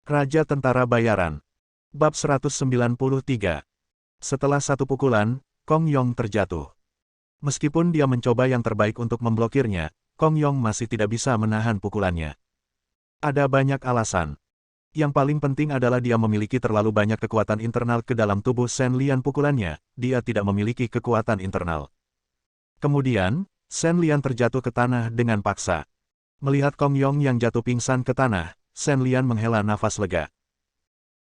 Raja Tentara Bayaran. Bab 193. Setelah satu pukulan, Kong Yong terjatuh. Meskipun dia mencoba yang terbaik untuk memblokirnya, Kong Yong masih tidak bisa menahan pukulannya. Ada banyak alasan. Yang paling penting adalah dia memiliki terlalu banyak kekuatan internal ke dalam tubuh Shen Lian. Pukulannya, dia tidak memiliki kekuatan internal. Kemudian, Shen Lian terjatuh ke tanah dengan paksa. Melihat Kong Yong yang jatuh pingsan ke tanah, Shen Lian menghela nafas lega.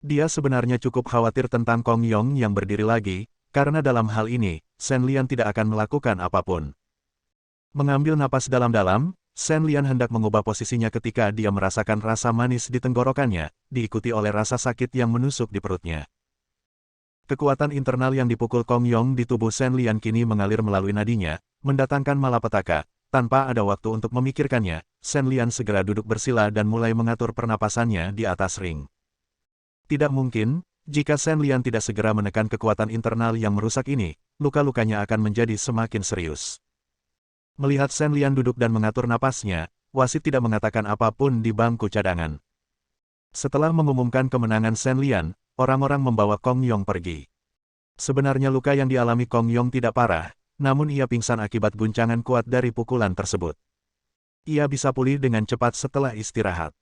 Dia sebenarnya cukup khawatir tentang Kong Yong yang berdiri lagi, karena dalam hal ini, Shen Lian tidak akan melakukan apapun. Mengambil napas dalam-dalam, Shen Lian hendak mengubah posisinya ketika dia merasakan rasa manis di tenggorokannya, diikuti oleh rasa sakit yang menusuk di perutnya. Kekuatan internal yang dipukul Kong Yong di tubuh Shen Lian kini mengalir melalui nadinya, mendatangkan malapetaka. Tanpa ada waktu untuk memikirkannya, Shen Lian segera duduk bersila dan mulai mengatur pernapasannya di atas ring. Tidak mungkin, jika Shen Lian tidak segera menekan kekuatan internal yang merusak ini, luka-lukanya akan menjadi semakin serius. Melihat Shen Lian duduk dan mengatur napasnya, wasit tidak mengatakan apapun di bangku cadangan. Setelah mengumumkan kemenangan Shen Lian, orang-orang membawa Kong Yong pergi. Sebenarnya luka yang dialami Kong Yong tidak parah, namun ia pingsan akibat guncangan kuat dari pukulan tersebut. Ia bisa pulih dengan cepat setelah istirahat.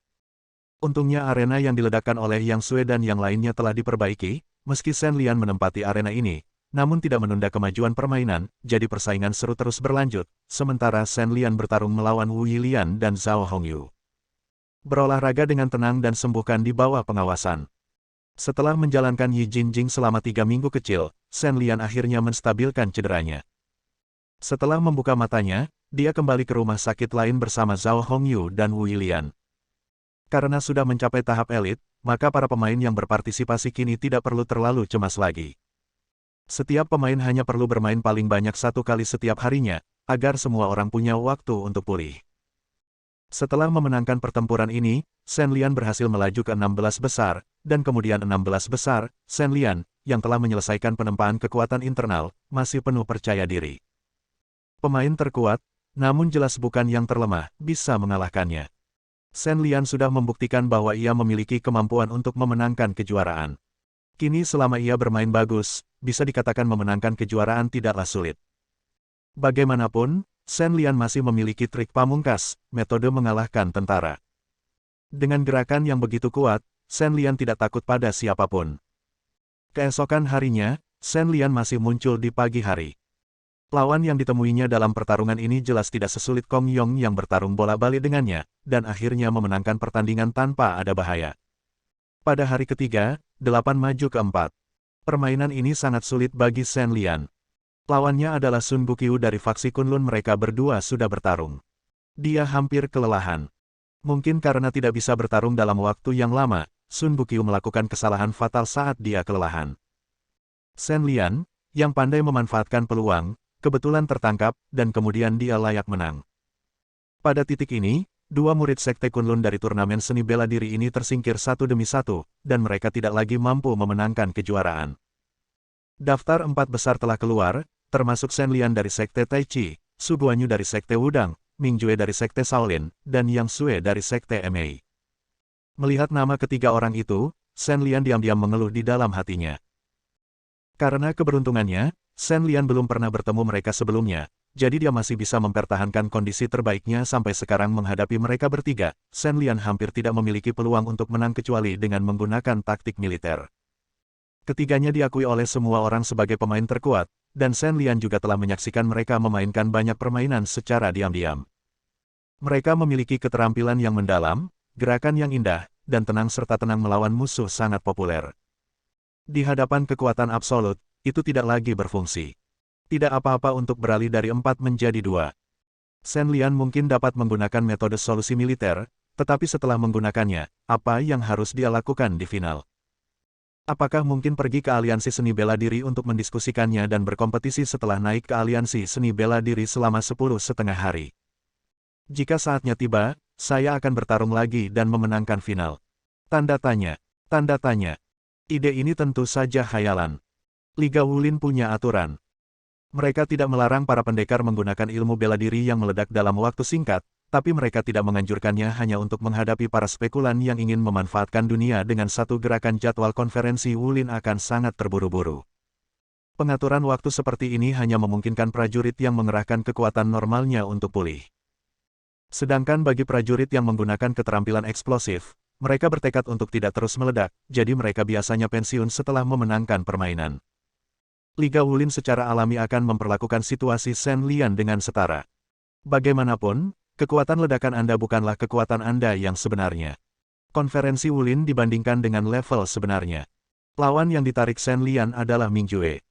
Untungnya arena yang diledakkan oleh Yang Sue dan yang lainnya telah diperbaiki, meski Shen Lian menempati arena ini, namun tidak menunda kemajuan permainan, jadi persaingan seru terus berlanjut, sementara Shen Lian bertarung melawan Wu Yilian dan Zhao Hongyu. Berolahraga dengan tenang dan sembuhkan di bawah pengawasan. Setelah menjalankan Yi Jinjing selama 3 minggu kecil, Shen Lian akhirnya menstabilkan cederanya. Setelah membuka matanya, dia kembali ke rumah sakit lain bersama Zhao Hongyu dan Wu Yilian. Karena sudah mencapai tahap elit, maka para pemain yang berpartisipasi kini tidak perlu terlalu cemas lagi. Setiap pemain hanya perlu bermain paling banyak 1 kali setiap harinya, agar semua orang punya waktu untuk pulih. Setelah memenangkan pertempuran ini, Shen Lian berhasil melaju ke 16 besar, dan kemudian 16 besar, Shen Lian, yang telah menyelesaikan penempaan kekuatan internal, masih penuh percaya diri. Pemain terkuat, namun jelas bukan yang terlemah, bisa mengalahkannya. Shen Lian sudah membuktikan bahwa ia memiliki kemampuan untuk memenangkan kejuaraan. Kini selama ia bermain bagus, bisa dikatakan memenangkan kejuaraan tidaklah sulit. Bagaimanapun, Shen Lian masih memiliki trik pamungkas, metode mengalahkan tentara. Dengan gerakan yang begitu kuat, Shen Lian tidak takut pada siapapun. Keesokan harinya, Shen Lian masih muncul di pagi hari. Lawan yang ditemuinya dalam pertarungan ini jelas tidak sesulit Kong Yong yang bertarung bola-balik dengannya, dan akhirnya memenangkan pertandingan tanpa ada bahaya. Pada hari ketiga, 8 maju ke 4. Permainan ini sangat sulit bagi Shen Lian. Lawannya adalah Sun Buqiu dari faksi Kunlun. Mereka berdua sudah bertarung. Dia hampir kelelahan. Mungkin karena tidak bisa bertarung dalam waktu yang lama, Sun Buqiu melakukan kesalahan fatal saat dia kelelahan. Shen Lian, yang pandai memanfaatkan peluang, kebetulan tertangkap, dan kemudian dia layak menang. Pada titik ini, 2 murid Sekte Kunlun dari turnamen seni bela diri ini tersingkir satu demi satu, dan mereka tidak lagi mampu memenangkan kejuaraan. Daftar 4 besar telah keluar, termasuk Shen Lian dari Sekte Tai Chi, Su Guanyu dari Sekte Wudang, Ming Jue dari Sekte Shaolin, dan Yang Sue dari Sekte Mei. Melihat nama ketiga orang itu, Shen Lian diam-diam mengeluh di dalam hatinya. Karena keberuntungannya, Shen Lian belum pernah bertemu mereka sebelumnya, jadi dia masih bisa mempertahankan kondisi terbaiknya sampai sekarang menghadapi mereka bertiga. Shen Lian hampir tidak memiliki peluang untuk menang kecuali dengan menggunakan taktik militer. Ketiganya diakui oleh semua orang sebagai pemain terkuat, dan Shen Lian juga telah menyaksikan mereka memainkan banyak permainan secara diam-diam. Mereka memiliki keterampilan yang mendalam, gerakan yang indah, dan tenang serta tenang melawan musuh sangat populer. Di hadapan kekuatan absolut, itu tidak lagi berfungsi. Tidak apa-apa untuk beralih dari 4 menjadi 2. Shen Lian mungkin dapat menggunakan metode solusi militer, tetapi setelah menggunakannya, apa yang harus dia lakukan di final? Apakah mungkin pergi ke aliansi seni bela diri untuk mendiskusikannya dan berkompetisi setelah naik ke aliansi seni bela diri selama 10,5 hari? Jika saatnya tiba, saya akan bertarung lagi dan memenangkan final. Tanda tanya. Tanda tanya. Ide ini tentu saja khayalan. Liga Wulin punya aturan. Mereka tidak melarang para pendekar menggunakan ilmu bela diri yang meledak dalam waktu singkat, tapi mereka tidak menganjurkannya hanya untuk menghadapi para spekulan yang ingin memanfaatkan dunia dengan satu gerakan. Jadwal konferensi Wulin akan sangat terburu-buru. Pengaturan waktu seperti ini hanya memungkinkan prajurit yang mengerahkan kekuatan normalnya untuk pulih. Sedangkan bagi prajurit yang menggunakan keterampilan eksplosif, mereka bertekad untuk tidak terus meledak, jadi mereka biasanya pensiun setelah memenangkan permainan. Liga Wulin secara alami akan memperlakukan situasi Shen Lian dengan setara. Bagaimanapun, kekuatan ledakan Anda bukanlah kekuatan Anda yang sebenarnya. Konferensi Wulin dibandingkan dengan level sebenarnya. Lawan yang ditarik Shen Lian adalah Ming Jue.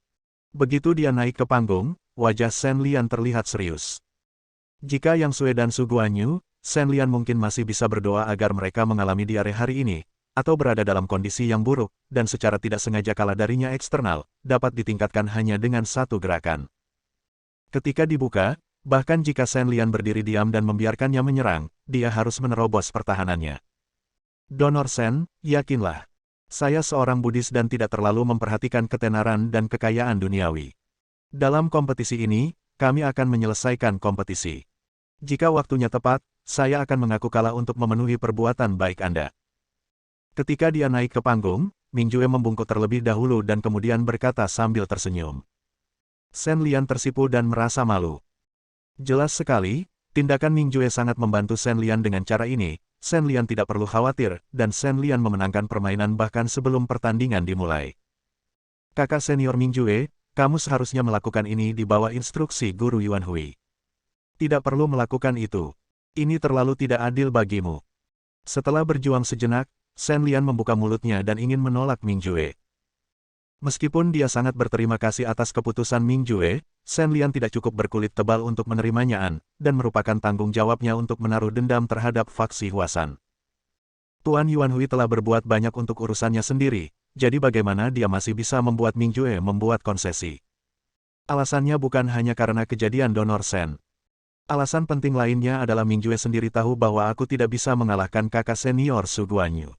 Begitu dia naik ke panggung, wajah Shen Lian terlihat serius. Jika Yang Sue dan Su Guanyu, Shen Lian mungkin masih bisa berdoa agar mereka mengalami diare hari ini, atau berada dalam kondisi yang buruk, dan secara tidak sengaja kalah darinya eksternal, dapat ditingkatkan hanya dengan satu gerakan. Ketika dibuka, bahkan jika Shen Lian berdiri diam dan membiarkannya menyerang, dia harus menerobos pertahanannya. Donor Shen, yakinlah. Saya seorang Buddhis dan tidak terlalu memperhatikan ketenaran dan kekayaan duniawi. Dalam kompetisi ini, kami akan menyelesaikan kompetisi. Jika waktunya tepat, saya akan mengaku kalah untuk memenuhi perbuatan baik Anda. Ketika dia naik ke panggung, Ming Jue membungkuk terlebih dahulu dan kemudian berkata sambil tersenyum. Shen Lian tersipu dan merasa malu. Jelas sekali, tindakan Ming Jue sangat membantu Shen Lian dengan cara ini. Shen Lian tidak perlu khawatir, dan Shen Lian memenangkan permainan bahkan sebelum pertandingan dimulai. Kakak senior Ming Jue, kamu seharusnya melakukan ini di bawah instruksi Guru Yuan Hui. Tidak perlu melakukan itu. Ini terlalu tidak adil bagimu. Setelah berjuang sejenak, Shen Lian membuka mulutnya dan ingin menolak Ming Jue. Meskipun dia sangat berterima kasih atas keputusan Ming Jue, Shen Lian tidak cukup berkulit tebal untuk menerimanya dan merupakan tanggung jawabnya untuk menaruh dendam terhadap faksi Huasan. Tuan Yuan Hui telah berbuat banyak untuk urusannya sendiri, jadi bagaimana dia masih bisa membuat Ming Jue membuat konsesi? Alasannya bukan hanya karena kejadian Donor Shen. Alasan penting lainnya adalah Ming Jue sendiri tahu bahwa aku tidak bisa mengalahkan kakak senior Su Guanyu.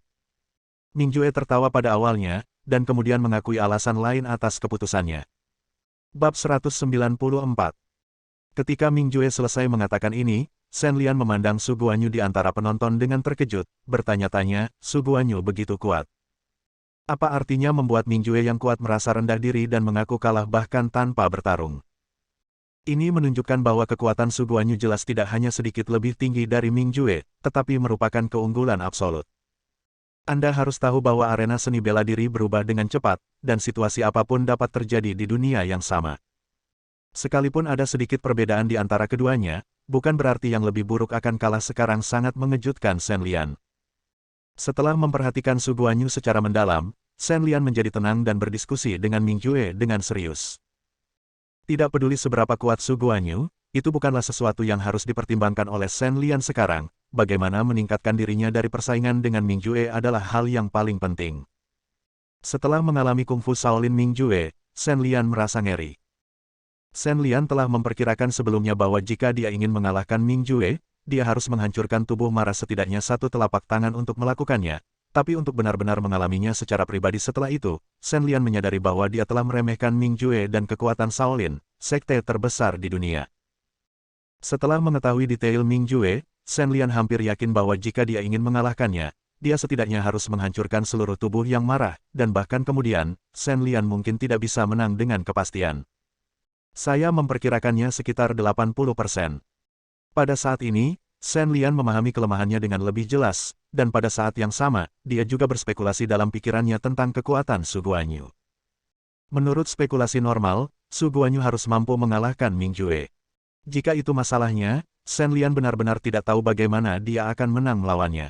Ming Jue tertawa pada awalnya, dan kemudian mengakui alasan lain atas keputusannya. Bab 194. Ketika Ming Jue selesai mengatakan ini, Shen Lian memandang Su Guanyu di antara penonton dengan terkejut, bertanya-tanya, Su Guanyu begitu kuat. Apa artinya membuat Ming Jue yang kuat merasa rendah diri dan mengaku kalah bahkan tanpa bertarung? Ini menunjukkan bahwa kekuatan Su Guanyu jelas tidak hanya sedikit lebih tinggi dari Ming Jue, tetapi merupakan keunggulan absolut. Anda harus tahu bahwa arena seni bela diri berubah dengan cepat, dan situasi apapun dapat terjadi di dunia yang sama. Sekalipun ada sedikit perbedaan di antara keduanya, bukan berarti yang lebih buruk akan kalah sekarang. Sangat mengejutkan Shen Lian. Setelah memperhatikan Su Guanyu secara mendalam, Shen Lian menjadi tenang dan berdiskusi dengan Ming Jue dengan serius. Tidak peduli seberapa kuat Su Guanyu, itu bukanlah sesuatu yang harus dipertimbangkan oleh Shen Lian sekarang. Bagaimana meningkatkan dirinya dari persaingan dengan Ming Jue adalah hal yang paling penting. Setelah mengalami kungfu Shaolin Ming Jue, Shen Lian merasa ngeri. Shen Lian telah memperkirakan sebelumnya bahwa jika dia ingin mengalahkan Ming Jue, dia harus menghancurkan tubuh Mara setidaknya satu telapak tangan untuk melakukannya. Tapi untuk benar-benar mengalaminya secara pribadi setelah itu, Shen Lian menyadari bahwa dia telah meremehkan Ming Jue dan kekuatan Shaolin, sekte terbesar di dunia. Setelah mengetahui detail Ming Jue, Shen Lian hampir yakin bahwa jika dia ingin mengalahkannya, dia setidaknya harus menghancurkan seluruh tubuh yang marah, dan bahkan kemudian, Shen Lian mungkin tidak bisa menang dengan kepastian. Saya memperkirakannya sekitar 80%. Pada saat ini, Shen Lian memahami kelemahannya dengan lebih jelas, dan pada saat yang sama, dia juga berspekulasi dalam pikirannya tentang kekuatan Su Guanyu. Menurut spekulasi normal, Su Guanyu harus mampu mengalahkan Ming Jue. Jika itu masalahnya, Shen Lian benar-benar tidak tahu bagaimana dia akan menang melawannya.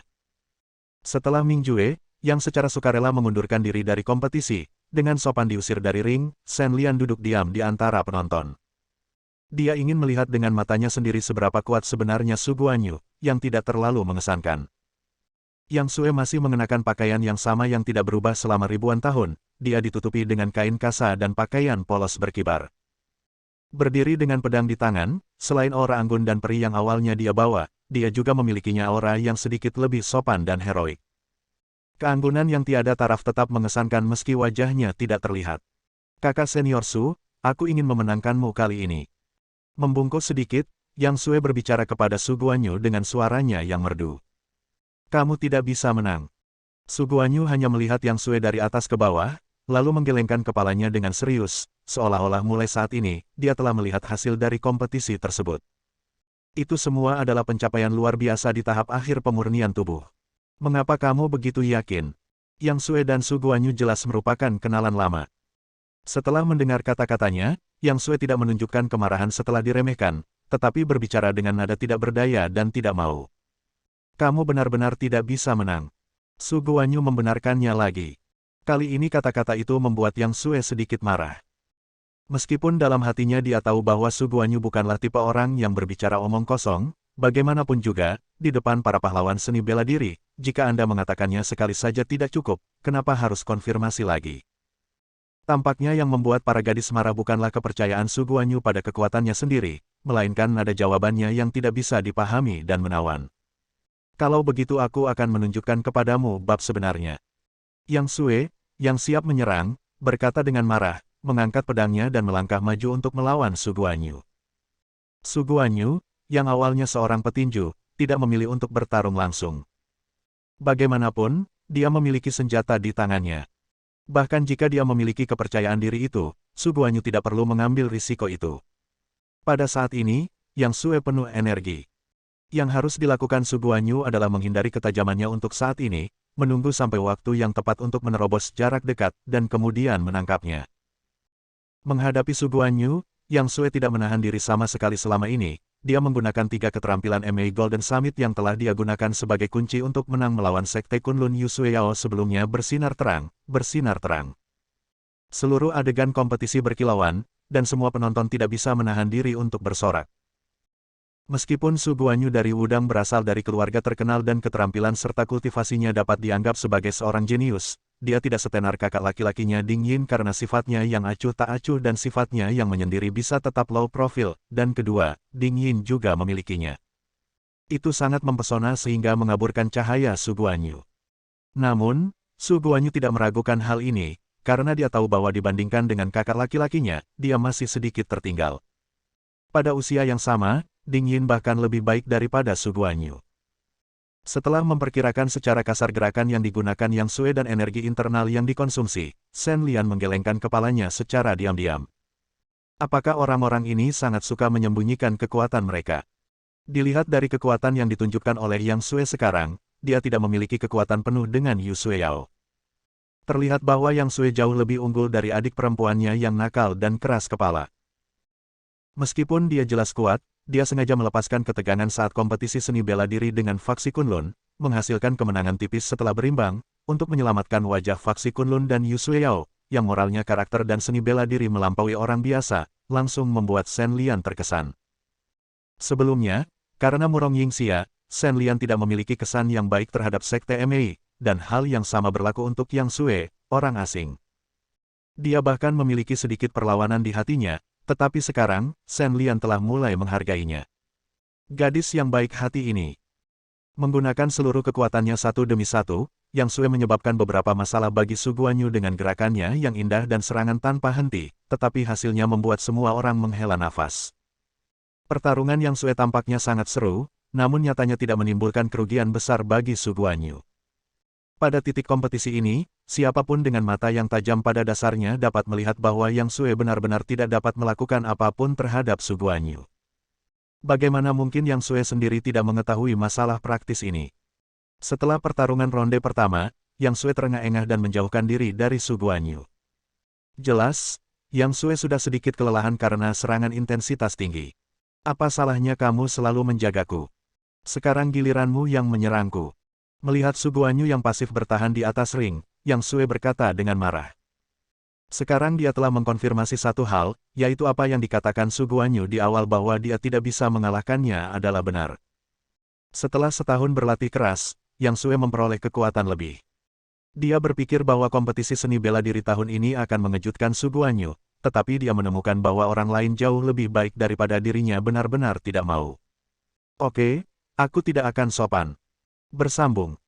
Setelah Ming Jue, yang secara sukarela mengundurkan diri dari kompetisi, dengan sopan diusir dari ring, Shen Lian duduk diam di antara penonton. Dia ingin melihat dengan matanya sendiri seberapa kuat sebenarnya Su Guanyu, yang tidak terlalu mengesankan. Yang Sue masih mengenakan pakaian yang sama yang tidak berubah selama ribuan tahun, dia ditutupi dengan kain kasa dan pakaian polos berkibar. Berdiri dengan pedang di tangan, selain aura anggun dan perih yang awalnya dia bawa, dia juga memilikinya aura yang sedikit lebih sopan dan heroik. Keanggunan yang tiada taraf tetap mengesankan meski wajahnya tidak terlihat. Kakak senior Su, aku ingin memenangkanmu kali ini. Membungkuk sedikit, Yang Sue berbicara kepada Su Guanyu dengan suaranya yang merdu. Kamu tidak bisa menang. Su Guanyu hanya melihat Yang Sue dari atas ke bawah, lalu menggelengkan kepalanya dengan serius, seolah-olah mulai saat ini, dia telah melihat hasil dari kompetisi tersebut. Itu semua adalah pencapaian luar biasa di tahap akhir pemurnian tubuh. Mengapa kamu begitu yakin? Yang Sue dan Su Guanyu jelas merupakan kenalan lama. Setelah mendengar kata-katanya, Yang Sue tidak menunjukkan kemarahan setelah diremehkan, tetapi berbicara dengan nada tidak berdaya dan tidak mau. Kamu benar-benar tidak bisa menang. Su Guanyu membenarkannya lagi. Kali ini kata-kata itu membuat Yang Sue sedikit marah. Meskipun dalam hatinya dia tahu bahwa Su Guanyu bukanlah tipe orang yang berbicara omong kosong, bagaimanapun juga, di depan para pahlawan seni bela diri, jika Anda mengatakannya sekali saja tidak cukup, kenapa harus konfirmasi lagi? Tampaknya yang membuat para gadis marah bukanlah kepercayaan Su Guanyu pada kekuatannya sendiri, melainkan nada jawabannya yang tidak bisa dipahami dan menawan. Kalau begitu aku akan menunjukkan kepadamu bab sebenarnya. Yang Sue, yang siap menyerang, berkata dengan marah, mengangkat pedangnya dan melangkah maju untuk melawan Su Guanyu. Su Guanyu, yang awalnya seorang petinju, tidak memilih untuk bertarung langsung. Bagaimanapun, dia memiliki senjata di tangannya. Bahkan jika dia memiliki kepercayaan diri itu, Su Guanyu tidak perlu mengambil risiko itu. Pada saat ini, Yang Sue penuh energi. Yang harus dilakukan Su Guanyu adalah menghindari ketajamannya untuk saat ini, menunggu sampai waktu yang tepat untuk menerobos jarak dekat, dan kemudian menangkapnya. Menghadapi Su Guanyu, Yang Sue tidak menahan diri sama sekali selama ini. Dia menggunakan 3 keterampilan MA Golden Summit yang telah dia gunakan sebagai kunci untuk menang melawan Sekte Kunlun Yu Sue Yao sebelumnya bersinar terang, bersinar terang. Seluruh adegan kompetisi berkilauan, dan semua penonton tidak bisa menahan diri untuk bersorak. Meskipun Su Guanyu dari Wudang berasal dari keluarga terkenal dan keterampilan serta kultivasinya dapat dianggap sebagai seorang jenius, dia tidak setenar kakak laki-lakinya Ding Yin karena sifatnya yang acuh tak acuh dan sifatnya yang menyendiri bisa tetap low profile, dan kedua, Ding Yin juga memilikinya. Itu sangat mempesona sehingga mengaburkan cahaya Su Guanyu. Namun, Su Guanyu tidak meragukan hal ini, karena dia tahu bahwa dibandingkan dengan kakak laki-lakinya, dia masih sedikit tertinggal. Pada usia yang sama, Ding Yin bahkan lebih baik daripada Su Guanyu. Setelah memperkirakan secara kasar gerakan yang digunakan Yang Sue dan energi internal yang dikonsumsi, Shen Lian menggelengkan kepalanya secara diam-diam. Apakah orang-orang ini sangat suka menyembunyikan kekuatan mereka? Dilihat dari kekuatan yang ditunjukkan oleh Yang Sue sekarang, dia tidak memiliki kekuatan penuh dengan Yu Sue Yao. Terlihat bahwa Yang Sue jauh lebih unggul dari adik perempuannya yang nakal dan keras kepala. Meskipun dia jelas kuat, dia sengaja melepaskan ketegangan saat kompetisi seni bela diri dengan faksi Kunlun, menghasilkan kemenangan tipis setelah berimbang, untuk menyelamatkan wajah faksi Kunlun dan Yu Sue Yao, yang moralnya karakter dan seni bela diri melampaui orang biasa, langsung membuat Shen Lian terkesan. Sebelumnya, karena Murong Yingxia, Shen Lian tidak memiliki kesan yang baik terhadap Sekte MAI, dan hal yang sama berlaku untuk Yang Sue, orang asing. Dia bahkan memiliki sedikit perlawanan di hatinya, tetapi sekarang, Shen Lian telah mulai menghargainya. Gadis yang baik hati ini. Menggunakan seluruh kekuatannya satu demi satu, Yang Sue menyebabkan beberapa masalah bagi Su Guanyu dengan gerakannya yang indah dan serangan tanpa henti, tetapi hasilnya membuat semua orang menghela nafas. Pertarungan Yang Sue tampaknya sangat seru, namun nyatanya tidak menimbulkan kerugian besar bagi Su Guanyu. Pada titik kompetisi ini, siapapun dengan mata yang tajam pada dasarnya dapat melihat bahwa Yang Sue benar-benar tidak dapat melakukan apapun terhadap Su Guanyu. Bagaimana mungkin Yang Sue sendiri tidak mengetahui masalah praktis ini? Setelah pertarungan ronde pertama, Yang Sue terengah-engah dan menjauhkan diri dari Su Guanyu. Jelas, Yang Sue sudah sedikit kelelahan karena serangan intensitas tinggi. Apa salahnya kamu selalu menjagaku? Sekarang giliranmu yang menyerangku. Melihat Su Guanyu yang pasif bertahan di atas ring, Yang Sue berkata dengan marah. Sekarang dia telah mengkonfirmasi satu hal, yaitu apa yang dikatakan Su Guanyu di awal bahwa dia tidak bisa mengalahkannya adalah benar. Setelah setahun berlatih keras, Yang Sue memperoleh kekuatan lebih. Dia berpikir bahwa kompetisi seni bela diri tahun ini akan mengejutkan Su Guanyu, tetapi dia menemukan bahwa orang lain jauh lebih baik daripada dirinya benar-benar tidak mau. Oke, aku tidak akan sopan. Bersambung.